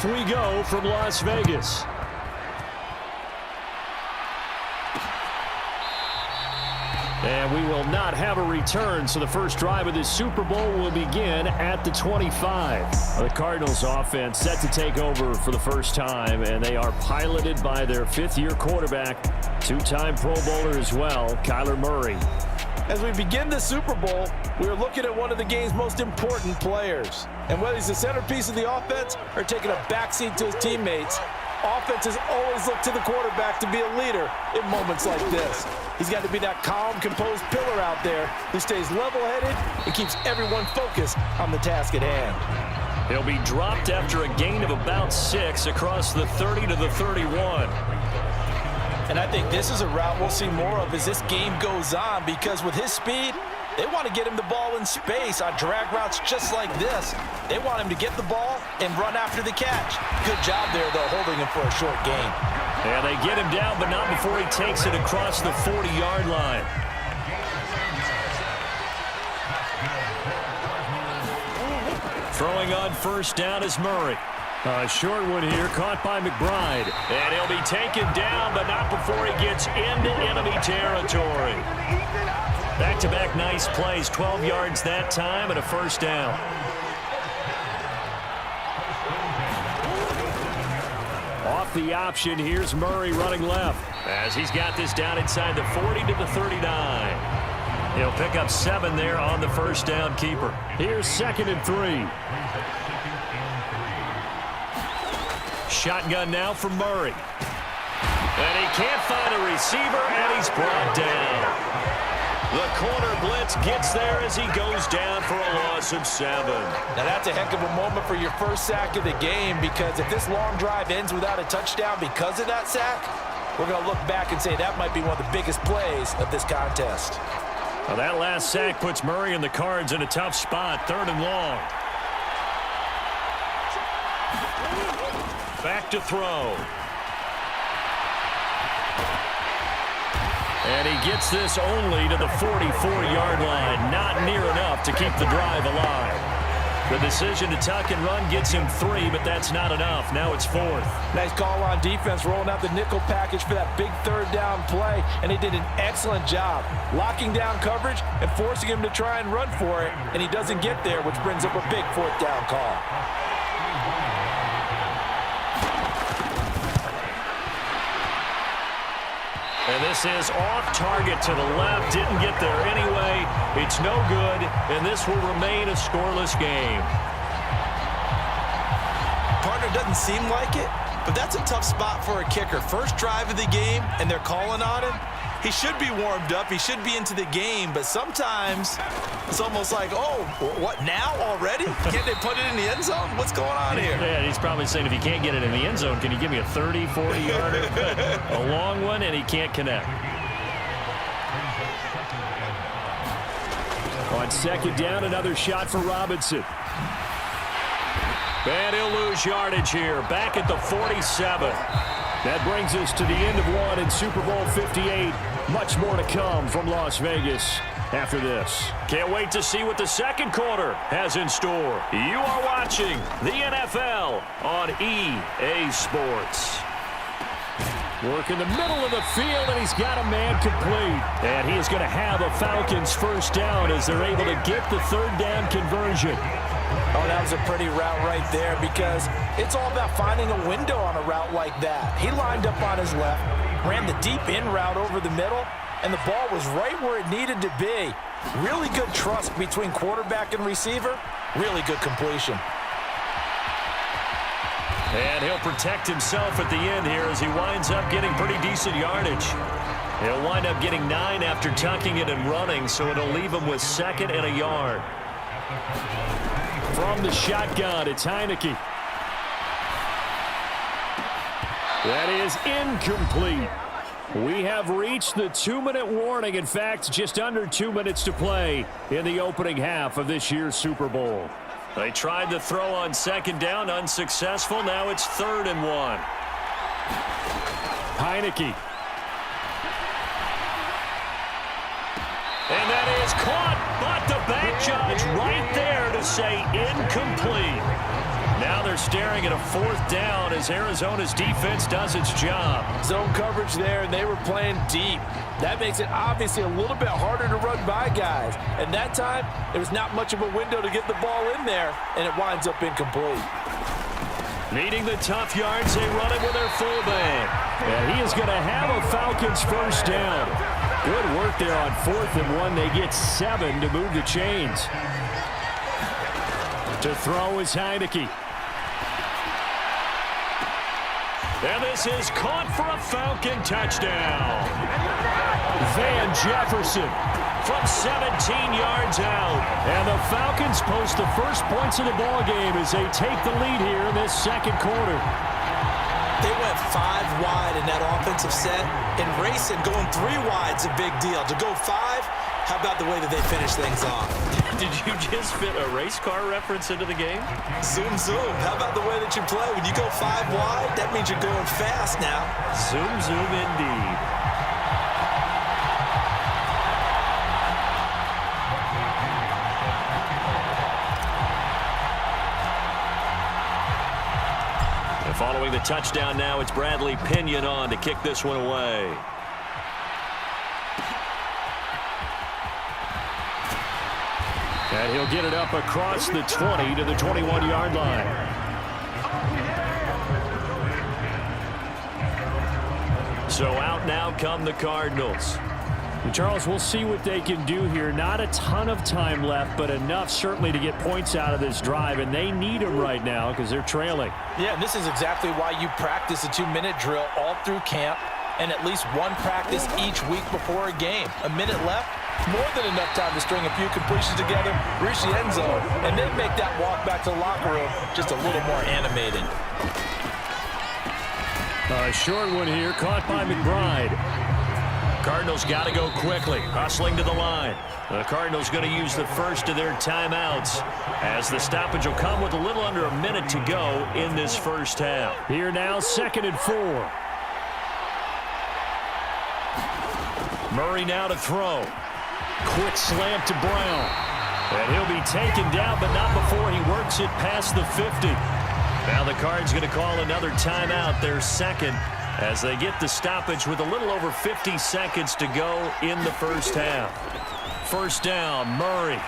off we go from Las Vegas. And we will not have a return, so the first drive of this Super Bowl will begin at the 25. The Cardinals offense set to take over for the first time, and they are piloted by their fifth-year quarterback, two-time Pro Bowler as well, Kyler Murray. As we begin the Super Bowl, we are looking at one of the game's most important players. And whether he's the centerpiece of the offense or taking a backseat to his teammates, offenses always look to the quarterback to be a leader in moments like this. He's got to be that calm, composed pillar out there who stays level-headed and keeps everyone focused on the task at hand. He'll be dropped after a gain of about 6 across the 30 to the 31. And I think this is a route we'll see more of as this game goes on, because with his speed, they want to get him the ball in space on drag routes just like this. They want him to get the ball and run after the catch. Good job there, though, holding him for a short gain. And they get him down, but not before he takes it across the 40-yard line. Throwing on first down is Murray. Short one here, caught by McBride. And he'll be taken down, but not before he gets into enemy territory. Back-to-back nice plays, 12 yards that time and a first down. Off the option, here's Murray running left as he's got this down inside the 40 to the 39. He'll pick up 7 there on the first down keeper. Here's 2nd and 3. Shotgun now for Murray. And he can't find a receiver, and he's brought down. The corner blitz gets there as he goes down for a loss of 7. Now that's a heck of a moment for your first sack of the game, because if this long drive ends without a touchdown because of that sack, we're going to look back and say that might be one of the biggest plays of this contest. Well, that last sack puts Murray and the Cards in a tough spot, 3rd and long. Back to throw. And he gets this only to the 44-yard line. Not near enough to keep the drive alive. The decision to tuck and run gets him 3, but that's not enough. Now it's 4th. Nice call on defense, rolling out the nickel package for that big 3rd down play, and they did an excellent job locking down coverage and forcing him to try and run for it, and he doesn't get there, which brings up a big 4th down call. And this is off target to the left. Didn't get there anyway. It's no good, and this will remain a scoreless game. Partner, doesn't seem like it, but that's a tough spot for a kicker. First drive of the game, and they're calling on him. He should be warmed up. He should be into the game, but sometimes it's almost like, oh, what, now already? Can't they put it in the end zone? What's going on here? Yeah, he's probably saying, if you can't get it in the end zone, can you give me a 30, 40-yarder? A long one, and he can't connect. On 2nd down, another shot for Robinson. And he'll lose yardage here, back at the 47. That brings us to the end of one in Super Bowl 58. Much more to come from Las Vegas after this. Can't wait to see what the second quarter has in store. You are watching the NFL on EA Sports. Work in the middle of the field, and he's got a man complete. And he is going to have a Falcons first down as they're able to get the 3rd down conversion. Oh, that was a pretty route right there, because it's all about finding a window on a route like that. He lined up on his left, ran the deep in route over the middle, and the ball was right where it needed to be. Really good trust between quarterback and receiver. Really good completion. And he'll protect himself at the end here as he winds up getting pretty decent yardage. He'll wind up getting 9 after tucking it and running, so it'll leave him with 2nd and a yard. From the shotgun, it's Heineke. That is incomplete. We have reached the 2-minute warning. In fact, just under 2 minutes to play in the opening half of this year's Super Bowl. They tried to throw on 2nd down, unsuccessful. Now it's 3rd and 1. Heineke. And that is caught, but the back judge right there to say incomplete. Now they're staring at a 4th down as Arizona's defense does its job. Zone coverage there, and they were playing deep. That makes it obviously a little bit harder to run by guys. And that time, there was not much of a window to get the ball in there, and it winds up incomplete. Needing the tough yards, they run it with their fullback. And he is going to have a Falcons 1st down. Good work there on 4th and 1. They get 7 to move the chains. To throw is Heineke. And this is caught for a Falcon touchdown. Van Jefferson from 17 yards out. And the Falcons post the first points of the ball game as they take the lead here in this 2nd quarter. They went 5 wide in that offensive set, and racing going 3 wide's a big deal. To go 5, how about the way that they finish things off? Did you just fit a race car reference into the game? Zoom, zoom. How about the way that you play? When you go 5 wide, that means you're going fast now. Zoom, zoom indeed. And following the touchdown now, it's Bradley Pinion on to kick this one away. And he'll get it up across the 20 to the 21-yard line. So out now come the Cardinals. And Charles, we'll see what they can do here. Not a ton of time left, but enough certainly to get points out of this drive, and they need them right now because they're trailing. Yeah, and this is exactly why you practice a 2-minute drill all through camp and at least one practice each week before a game. A minute left, more than enough time to string a few completions together, reach the end zone, and then make that walk back to the locker room just a little more animated. A short one here, caught by McBride. Cardinals got to go quickly, hustling to the line. The Cardinals going to use the first of their timeouts as the stoppage will come with a little under a minute to go in this first half. Here now, 2nd and 4. Murray now to throw. Quick slam to Brown. And he'll be taken down, but not before he works it past the 50. Now the Cards going to call another timeout, their 2nd, as they get the stoppage with a little over 50 seconds to go in the first half. 1st down, Murray.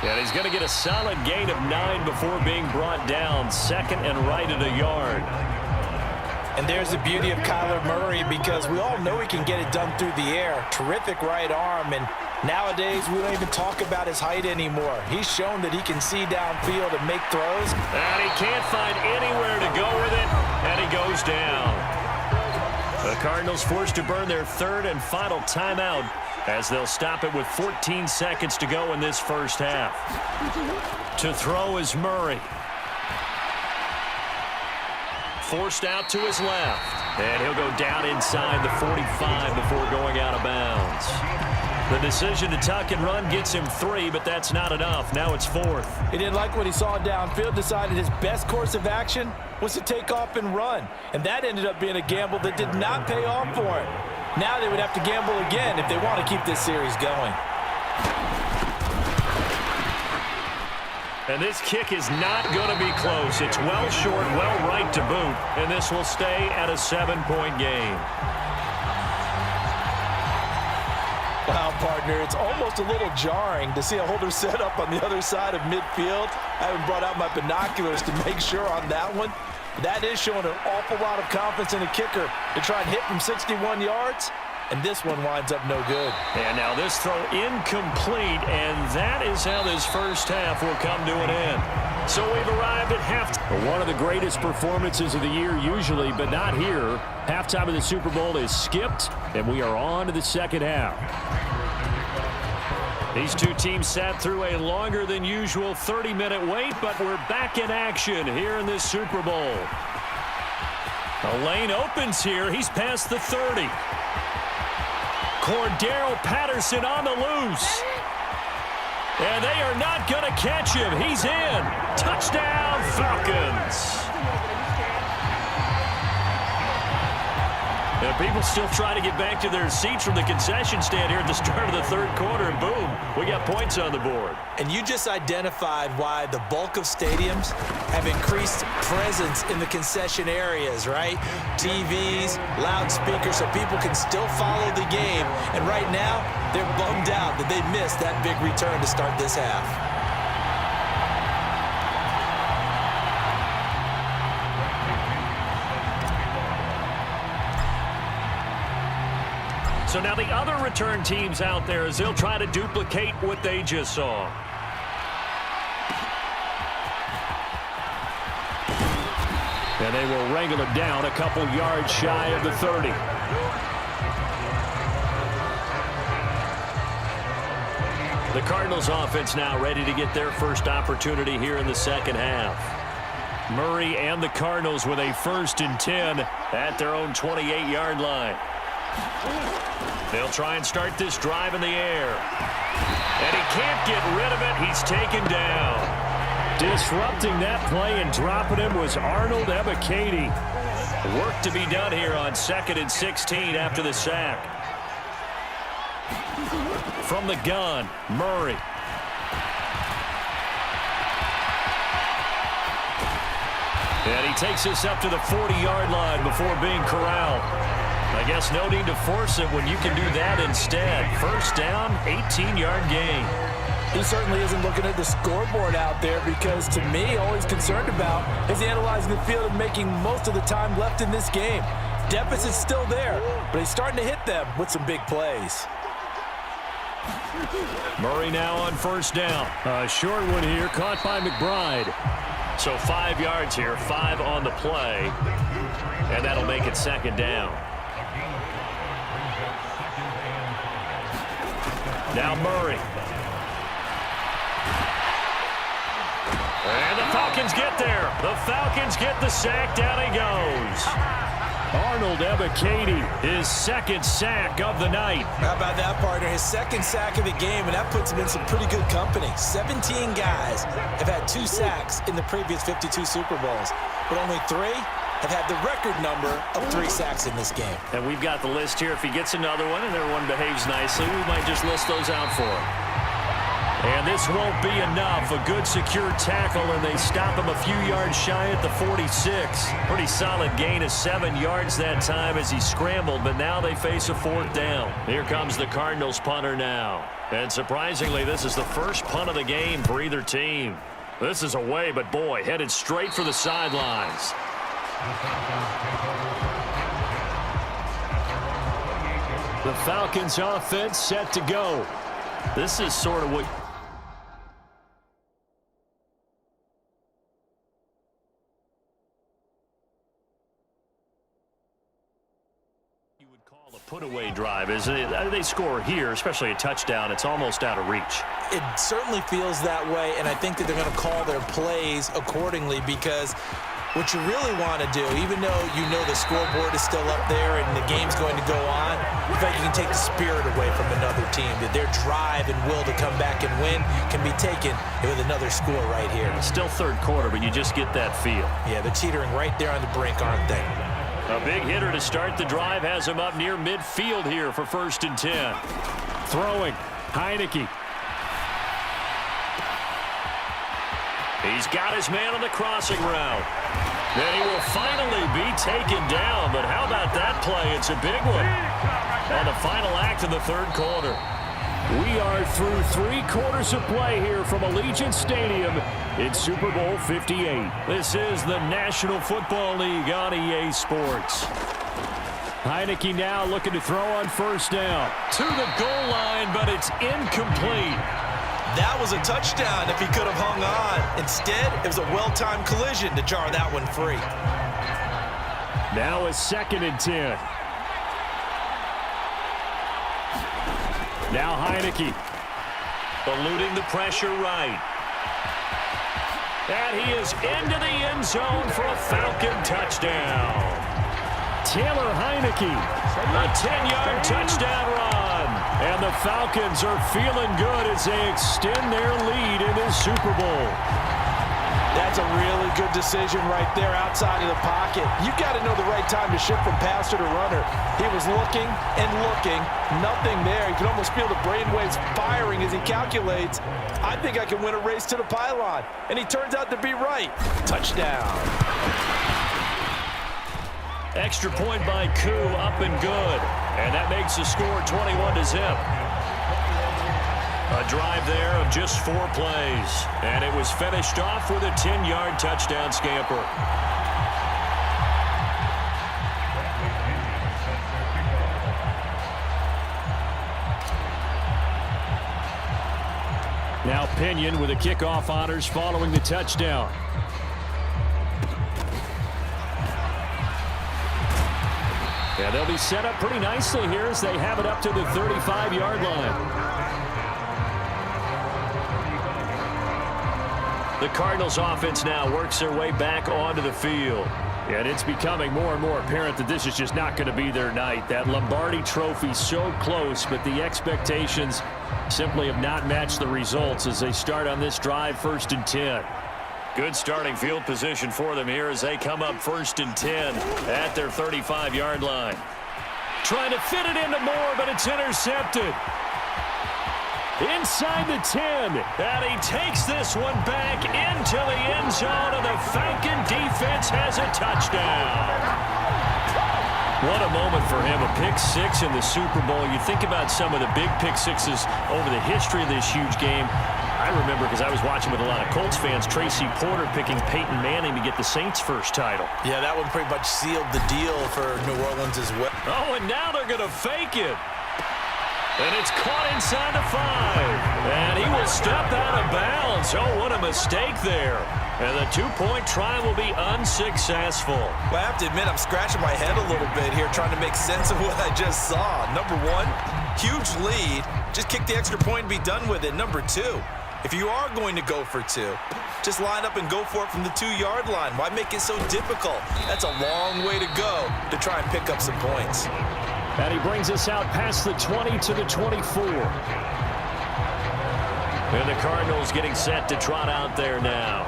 And he's going to get a solid gain of 9 before being brought down. 2nd and right at a yard. And there's the beauty of Kyler Murray, because we all know he can get it done through the air. Terrific right arm, and nowadays we don't even talk about his height anymore. He's shown that he can see downfield and make throws. And he can't find anywhere to go with it, and he goes down. The Cardinals forced to burn their 3rd and final timeout as they'll stop it with 14 seconds to go in this first half. To throw is Murray. Forced out to his left. And he'll go down inside the 45 before going out of bounds. The decision to tuck and run gets him 3, but that's not enough. Now it's 4th. He didn't like what he saw downfield, decided his best course of action was to take off and run. And that ended up being a gamble that did not pay off for him. Now they would have to gamble again if they want to keep this series going. And this kick is not going to be close. It's well short, well right to boot, and this will stay at a 7-point game. Wow, partner, it's almost a little jarring to see a holder set up on the other side of midfield. I haven't brought out my binoculars to make sure on that one. That is showing an awful lot of confidence in a kicker to try and hit from 61 yards. And this one winds up no good. And now this throw incomplete, and that is how this first half will come to an end. So we've arrived at halftime. One of the greatest performances of the year usually, but not here. Halftime of the Super Bowl is skipped, and we are on to the second half. These two teams sat through a longer than usual 30-minute wait, but we're back in action here in this Super Bowl. The lane opens here. He's past the 30. Cordero Patterson on the loose. And they are not going to catch him. He's in. Touchdown, Falcons. And people still trying to get back to their seats from the concession stand here at the start of the third quarter, and boom, we got points on the board. And you just identified why the bulk of stadiums have increased presence in the concession areas, right? TVs, loudspeakers, so people can still follow the game. And right now, they're bummed out that they missed that big return to start this half. So now the other return teams out there as they'll try to duplicate what they just saw. And they will wrangle it down a couple yards shy of the 30. The Cardinals offense now ready to get their first opportunity here in the second half. Murray and the Cardinals with a 1st and 10 at their own 28-yard line. They'll try and start this drive in the air. And he can't get rid of it. He's taken down. Disrupting that play and dropping him was Arnold Ebiketie. Work to be done here on 2nd and 16 after the sack. From the gun, Murray. And he takes us up to the 40-yard line before being corralled. I guess no need to force it when you can do that instead. 1st down, 18-yard gain. He certainly isn't looking at the scoreboard out there because, to me, all he's concerned about is analyzing the field and making most of the time left in this game. Deficit's still there, but he's starting to hit them with some big plays. Murray now on 1st down. A short one here, caught by McBride. So 5 yards here, 5 on the play, and that'll make it 2nd down. Now Murray. And the Falcons get there. The Falcons get the sack. Down he goes. Arnold Ebiketie, his 2nd sack of the night. How about that, partner? His 2nd sack of the game, and that puts him in some pretty good company. 17 guys have had 2 sacks in the previous 52 Super Bowls, but only 3 have had the record number of 3 sacks in this game. And we've got the list here. If he gets another one and everyone behaves nicely, we might just list those out for him. And this won't be enough. A good secure tackle, and they stop him a few yards shy at the 46. Pretty solid gain of 7 yards that time as he scrambled, but now they face a 4th down. Here comes the Cardinals punter now. And surprisingly, this is the first punt of the game for either team. This is away, but boy, headed straight for the sidelines. The Falcons offense set to go. This is sort of what you would call a put-away drive. Is they score here, especially a touchdown, it's almost out of reach. It certainly feels that way, and I think that they're going to call their plays accordingly because what you really want to do, even though you know the scoreboard is still up there and the game's going to go on, in fact, you can take the spirit away from another team. That their drive and will to come back and win can be taken with another score right here. Still 3rd quarter, but you just get that feel. Yeah, they're teetering right there on the brink, aren't they? A big hitter to start the drive has him up near midfield here for 1st and 10. Throwing, Heineke. He's got his man on the crossing route. Then he will finally be taken down, but how about that play? It's a big one on the final act of the 3rd quarter. We are through 3 quarters of play here from Allegiant Stadium in Super Bowl 58. This is the National Football League on EA Sports. Heineke now looking to throw on 1st down. To the goal line, but it's incomplete. That was a touchdown if he could have hung on. Instead, it was a well-timed collision to jar that one free. Now a 2nd and 10. Now Heineke. Eluding the pressure right. And he is into the end zone for a Falcon touchdown. Taylor Heineke, a 10-yard touchdown run. And the Falcons are feeling good as they extend their lead in this Super Bowl. That's a really good decision right there outside of the pocket. You got to know the right time to shift from passer to runner. He was looking and looking, nothing there. You can almost feel the brainwaves firing as he calculates, I think I can win a race to the pylon. And he turns out to be right. Touchdown. Extra point by Koo, up and good. And that makes the score 21-0. A drive there of just 4 plays. And it was finished off with a 10-yard touchdown scamper. Now Pinion with the kickoff honors following the touchdown. Yeah, they'll be set up pretty nicely here as they have it up to the 35-yard line. The Cardinals offense now works their way back onto the field. And it's becoming more and more apparent that this is just not going to be their night. That Lombardi trophy so close, but the expectations simply have not matched the results as they start on this drive 1st and 10. Good starting field position for them here as they come up 1st and 10 at their 35-yard line. Trying to fit it into Moore, but it's intercepted. Inside the 10, and he takes this one back into the end zone, and the Falcon defense has a touchdown. What a moment for him, a pick 6 in the Super Bowl. You think about some of the big pick 6s over the history of this huge game. I remember, because I was watching with a lot of Colts fans, Tracy Porter picking Peyton Manning to get the Saints' first title. Yeah, that one pretty much sealed the deal for New Orleans as well. Oh, and now they're going to fake it. And it's caught inside the 5. And he will step out of bounds. Oh, what a mistake there. And the 2-point try will be unsuccessful. Well, I have to admit, I'm scratching my head a little bit here trying to make sense of what I just saw. Number 1, huge lead. Just kick the extra point and be done with it. Number 2, if you are going to go for 2, just line up and go for it from the 2-yard line. Why make it so difficult? That's a long way to go to try and pick up some points. And he brings us out past the 20 to the 24. And the Cardinals getting set to trot out there now.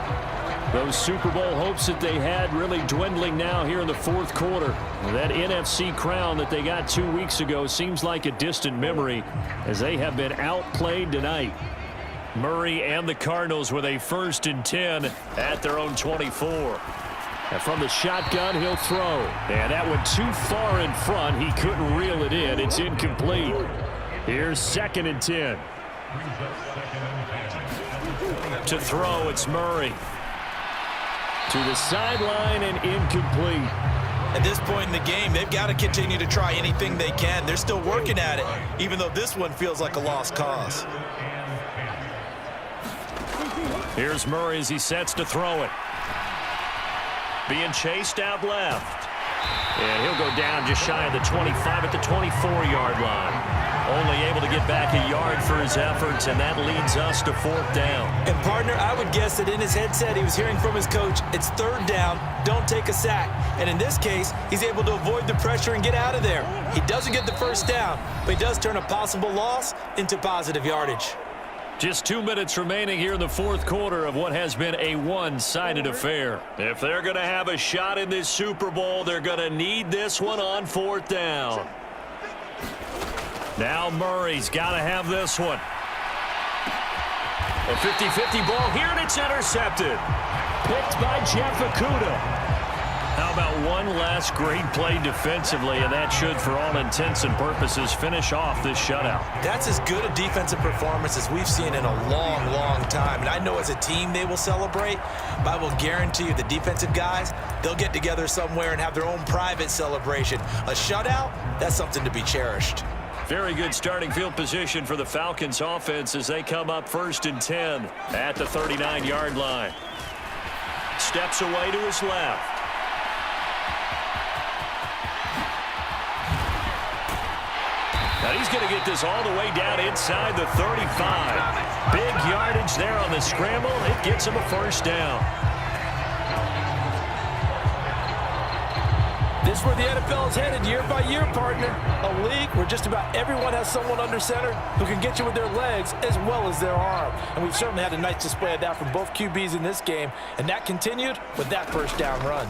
Those Super Bowl hopes that they had really dwindling now here in the 4th quarter. That NFC crown that they got 2 weeks ago seems like a distant memory as they have been outplayed tonight. Murray and the Cardinals with a 1st and 10 at their own 24. And from the shotgun, he'll throw. And that went too far in front. He couldn't reel it in. It's incomplete. Here's 2nd and 10. To throw, it's Murray. To the sideline and incomplete. At this point in the game, they've got to continue to try anything they can. They're still working at it, even though this one feels like a lost cause. Here's Murray as he sets to throw it. Being chased out left. And he'll go down just shy of the 25 at the 24-yard line. Only able to get back a yard for his efforts, and that leads us to 4th down. And, partner, I would guess that in his headset he was hearing from his coach, it's 3rd down, don't take a sack. And in this case, he's able to avoid the pressure and get out of there. He doesn't get the 1st down, but he does turn a possible loss into positive yardage. Just 2 minutes remaining here in the 4th quarter of what has been a one-sided affair. If they're going to have a shot in this Super Bowl, they're going to need this one on 4th down. Now Murray's got to have this one. A 50-50 ball here, and it's intercepted. Picked by Jeff Okudah. How about one last great play defensively, and that should, for all intents and purposes, finish off this shutout. That's as good a defensive performance as we've seen in a long, long time. And I know as a team they will celebrate, but I will guarantee you the defensive guys, they'll get together somewhere and have their own private celebration. A shutout, that's something to be cherished. Very good starting field position for the Falcons offense as they come up 1st and 10 at the 39-yard line. Steps away to his left. Now he's going to get this all the way down inside the 35. Big yardage there on the scramble. It gets him a 1st down. This is where the NFL is headed year by year, partner. A league where just about everyone has someone under center who can get you with their legs as well as their arm. And we've certainly had a nice display of that from both QBs in this game, and that continued with that first down run.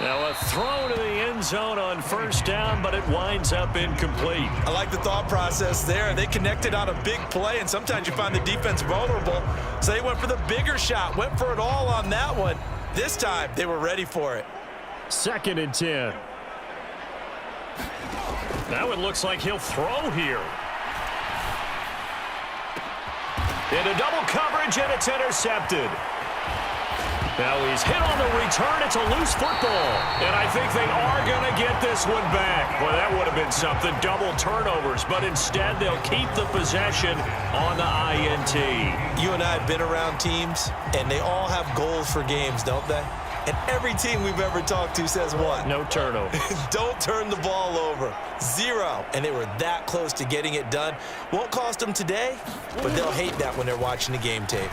Now a throw to the end zone on first down, but it winds up incomplete. I like the thought process there. They connected on a big play, and sometimes you find the defense vulnerable. So they went for the bigger shot, went for it all on that one. This time, they were ready for it. 2nd and 10. Now it looks like he'll throw here. Into double coverage, and it's intercepted. Now he's hit on the return. It's a loose football. And I think they are going to get this one back. Boy, that would have been something. Double turnovers. But instead, they'll keep the possession on the INT. You and I have been around teams, and they all have goals for games, don't they? And every team we've ever talked to says what? No turnover. Don't turn the ball over. 0. And they were that close to getting it done. Won't cost them today, but they'll hate that when they're watching the game tape.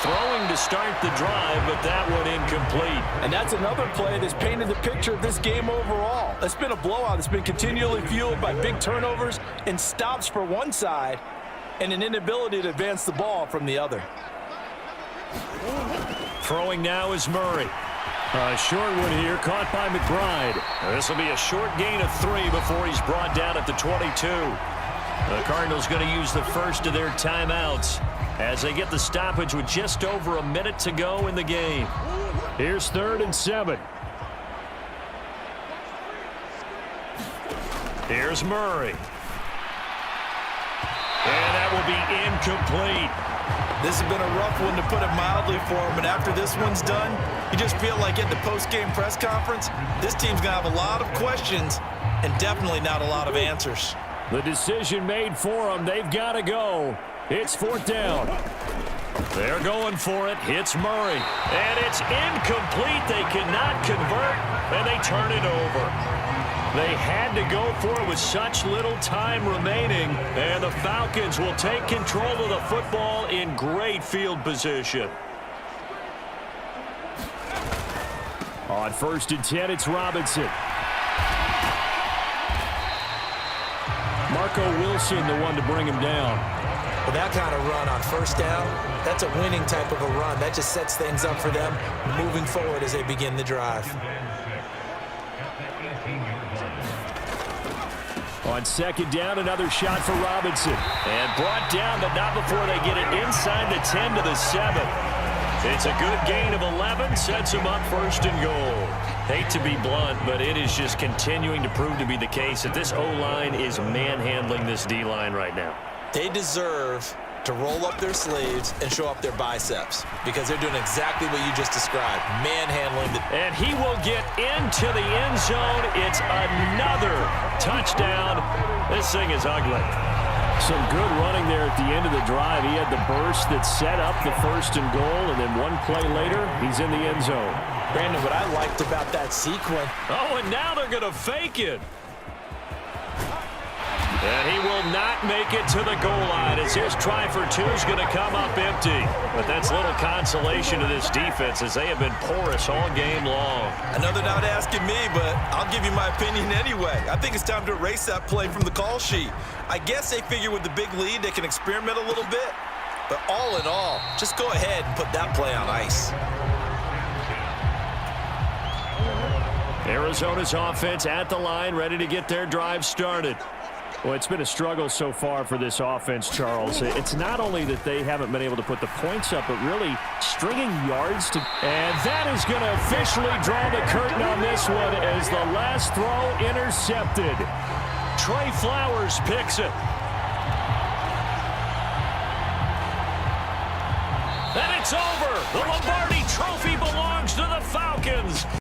Throwing to start the drive, but that one incomplete. And that's another play that's painted the picture of this game overall. It's been a blowout. It's been continually fueled by big turnovers and stops for one side and an inability to advance the ball from the other. Throwing now is Murray. Short one here, caught by McBride. This will be a short gain of 3 before he's brought down at the 22. The Cardinals going to use the first of their timeouts as they get the stoppage with just over a minute to go in the game. Here's 3rd and 7. Here's Murray. And that will be incomplete. This has been a rough one, to put it mildly, for him. But after this one's done, you just feel like at the post-game press conference, this team's going to have a lot of questions and definitely not a lot of answers. The decision made for them. They've got to go. It's 4th down. They're going for it. It's Murray. And it's incomplete. They cannot convert, and they turn it over. They had to go for it with such little time remaining, and the Falcons will take control of the football in great field position. On 1st and 10, it's Robinson. Marco Wilson, the one to bring him down. With that kind of run on first down, that's a winning type of a run. That just sets things up for them moving forward as they begin the drive. On 2nd down, another shot for Robinson. And brought down, but not before they get it inside the 10 to the 7. It's a good gain of 11, sets them up 1st and goal. Hate to be blunt, but it is just continuing to prove to be the case that this O-line is manhandling this D-line right now. They deserve to roll up their sleeves and show up their biceps because they're doing exactly what you just described, manhandling. And he will get into the end zone. It's another touchdown. This thing is ugly. Some good running there at the end of the drive. He had the burst that set up the 1st and goal, and then one play later, he's in the end zone. Brandon, what I liked about that sequence. Oh, and now they're going to fake it. And he will not make it to the goal line as his try for 2 is going to come up empty. But that's little consolation to this defense as they have been porous all game long. I know they're not asking me, but I'll give you my opinion anyway. I think it's time to erase that play from the call sheet. I guess they figure with the big lead they can experiment a little bit. But all in all, just go ahead and put that play on ice. Arizona's offense at the line, ready to get their drive started. Well, it's been a struggle so far for this offense, Charles. It's not only that they haven't been able to put the points up, but really stringing yards to... And that is going to officially draw the curtain on this one as the last throw intercepted. Trey Flowers picks it. And it's over. The Lombardi Trophy belongs